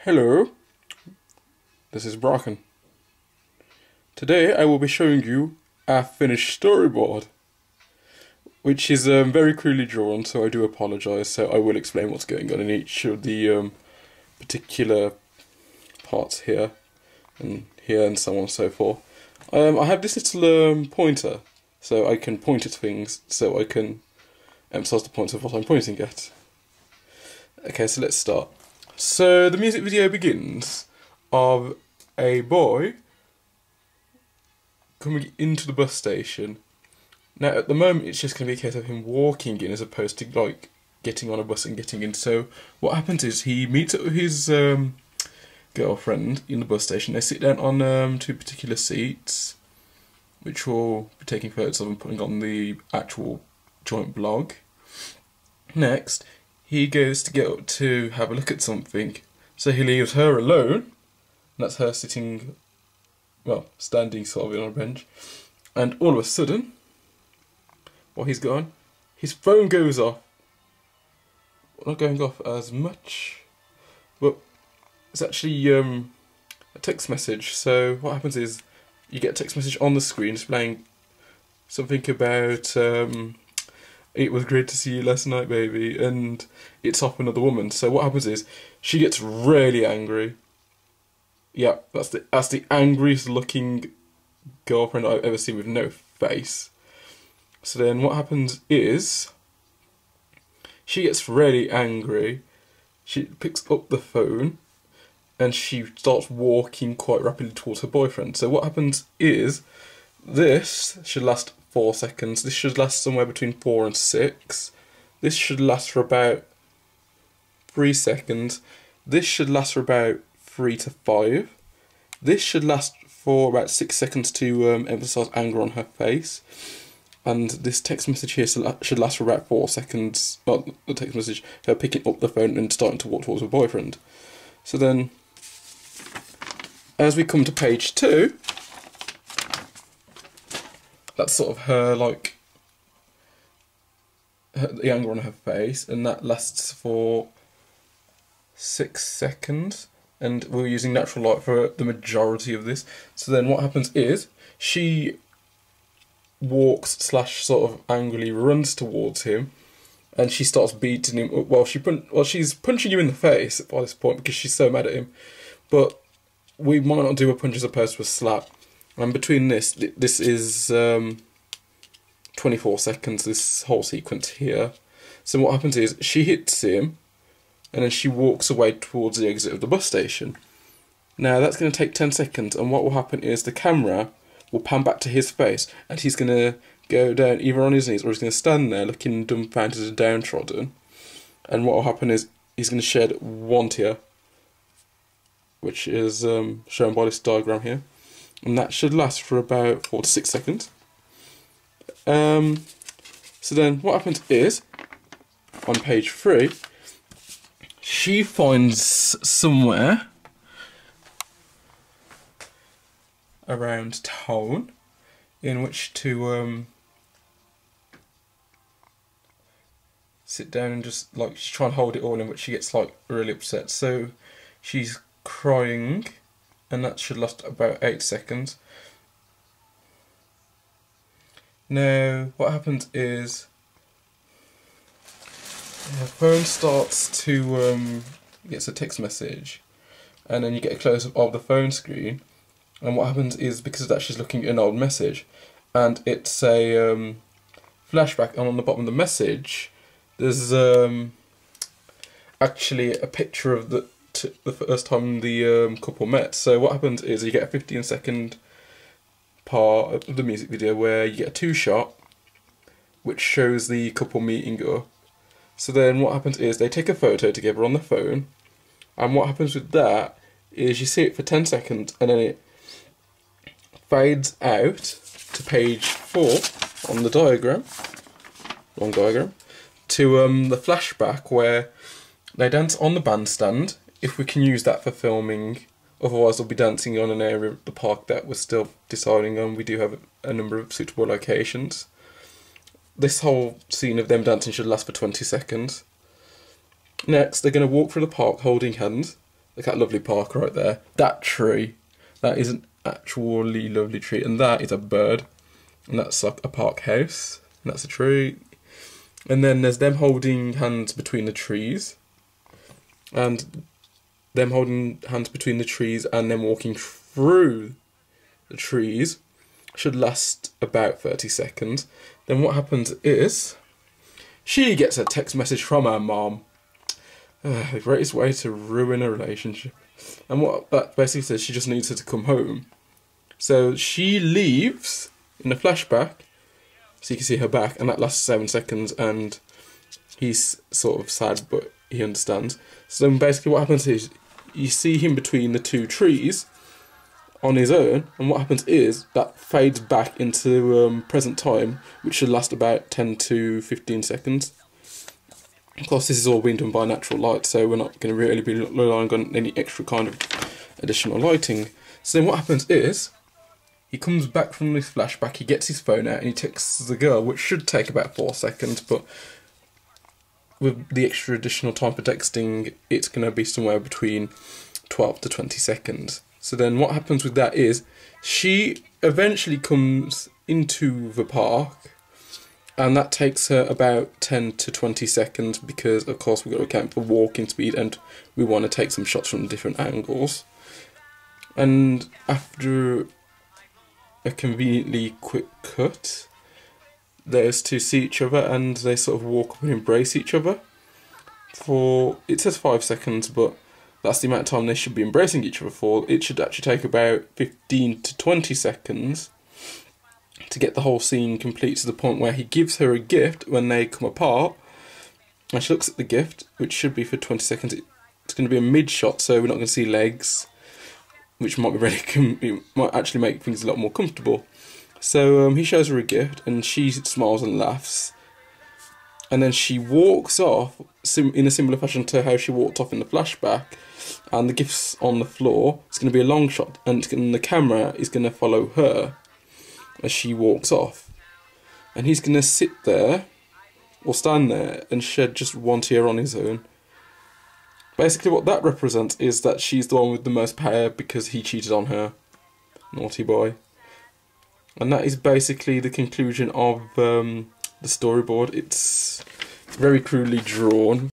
Hello, this is Brocken. Today I will be showing you a finished storyboard, which is very crudely drawn, so I do apologise. So I will explain what's going on in each of the particular parts here, and so on and so forth. I have this little pointer, so I can point at things, so I can emphasise the points of what I'm pointing at. Okay, so let's start. So the music video begins of a boy coming into the bus station. Now at the moment it's just going to be a case of him walking in as opposed to like getting on a bus and getting in. So what happens is he meets up with his girlfriend in the bus station. They sit down on two particular seats, which will be taking photos of and putting on the actual joint blog. Next, he goes to get up to have a look at something, so he leaves her alone, and that's her sitting, well, standing sort of on a bench, and all of a sudden, while he's gone, his phone goes off. Not going off as much, but it's actually a text message. So what happens is, you get a text message on the screen displaying something about "It was great to see you last night, baby," and it's off another woman. So what happens is, she gets really angry. Yeah, that's the angriest looking girlfriend I've ever seen with no face. So then what happens is, she gets really angry, she picks up the phone, and she starts walking quite rapidly towards her boyfriend. So what happens is, this should last 4 seconds, this should last somewhere between 4 and 6, this should last for about 3 seconds, this should last for about 3 to 5, this should last for about 6 seconds to emphasise anger on her face, and this text message here should last for about 4 seconds, well, the text message, her picking up the phone and starting to walk towards her boyfriend. So then, as we come to page 2, that's sort of her, like, the anger on her face, and that lasts for 6 seconds, and we're using natural light for the majority of this. So then what happens is, she walks / sort of angrily runs towards him, and she starts beating him up. Well, she's punching you in the face by this point because she's so mad at him, but we might not do a punch as opposed to a slap. And between this is 24 seconds, this whole sequence here. So what happens is, she hits him, and then she walks away towards the exit of the bus station. Now that's going to take 10 seconds, and what will happen is the camera will pan back to his face, and he's going to go down either on his knees, or he's going to stand there looking dumbfounded and downtrodden. And what will happen is, he's going to shed one tear, which is shown by this diagram here. And that should last for about 4 to 6 seconds. So then what happens is, on page 3, she finds somewhere around town in which to sit down and just, like, she's trying to hold it all in, but she gets, like, really upset. So she's crying, and that should last about 8 seconds. Now, what happens is, her phone starts to, gets a text message, and then you get a close-up of the phone screen, and what happens is, because of that, she's looking at an old message, and it's a flashback, and on the bottom of the message, there's actually a picture of the first time the couple met. So what happens is, you get a 15-second part of the music video where you get a 2-shot which shows the couple meeting up. So then what happens is, they take a photo together on the phone, and what happens with that is, you see it for 10 seconds and then it fades out to page 4 on the diagram, wrong diagram, to the flashback where they dance on the bandstand, if we can use that for filming. Otherwise they'll be dancing on an area of the park that we're still deciding on. We do have a number of suitable locations. This whole scene of them dancing should last for 20 seconds. Next, they're going to walk through the park holding hands. Look at that lovely park right there. That tree, that is an actually lovely tree, and that is a bird, and that's like a park house, and that's a tree. And then there's them holding hands between the trees, and them holding hands between the trees and then walking through the trees. Should last about 30 seconds. Then what happens is she gets a text message from her mom. The greatest way to ruin a relationship. And what that basically says, she just needs her to come home. So she leaves in a flashback, so you can see her back, and that lasts 7 seconds, and he's sort of sad, but he understands. So then basically what happens is, you see him between the two trees on his own, and what happens is that fades back into present time, which should last about 10 to 15 seconds. Of course, this is all being done by natural light, so we're not going to really be relying on any extra kind of additional lighting. So then what happens is, he comes back from this flashback, he gets his phone out and he texts the girl, which should take about 4 seconds, but with the extra additional time for texting, it's going to be somewhere between 12 to 20 seconds. So then what happens with that is, she eventually comes into the park, and that takes her about 10 to 20 seconds, because of course we've got to account for walking speed and we want to take some shots from different angles. And after a conveniently quick cut, there's to see each other, and they sort of walk up and embrace each other for, it says 5 seconds, but that's the amount of time they should be embracing each other for. It should actually take about 15 to 20 seconds to get the whole scene complete, to the point where he gives her a gift when they come apart, and she looks at the gift, which should be for 20 seconds. It's going to be a mid shot, so we're not going to see legs, which might be really it might actually make things a lot more comfortable. So he shows her a gift, and she smiles and laughs, and then she walks off in a similar fashion to how she walked off in the flashback, and the gift's on the floor. It's going to be a long shot, and the camera is going to follow her as she walks off, and he's going to sit there or stand there and shed just one tear on his own. Basically what that represents is that she's the one with the most power because he cheated on her. Naughty boy. And that is basically the conclusion of the storyboard. It's very crudely drawn.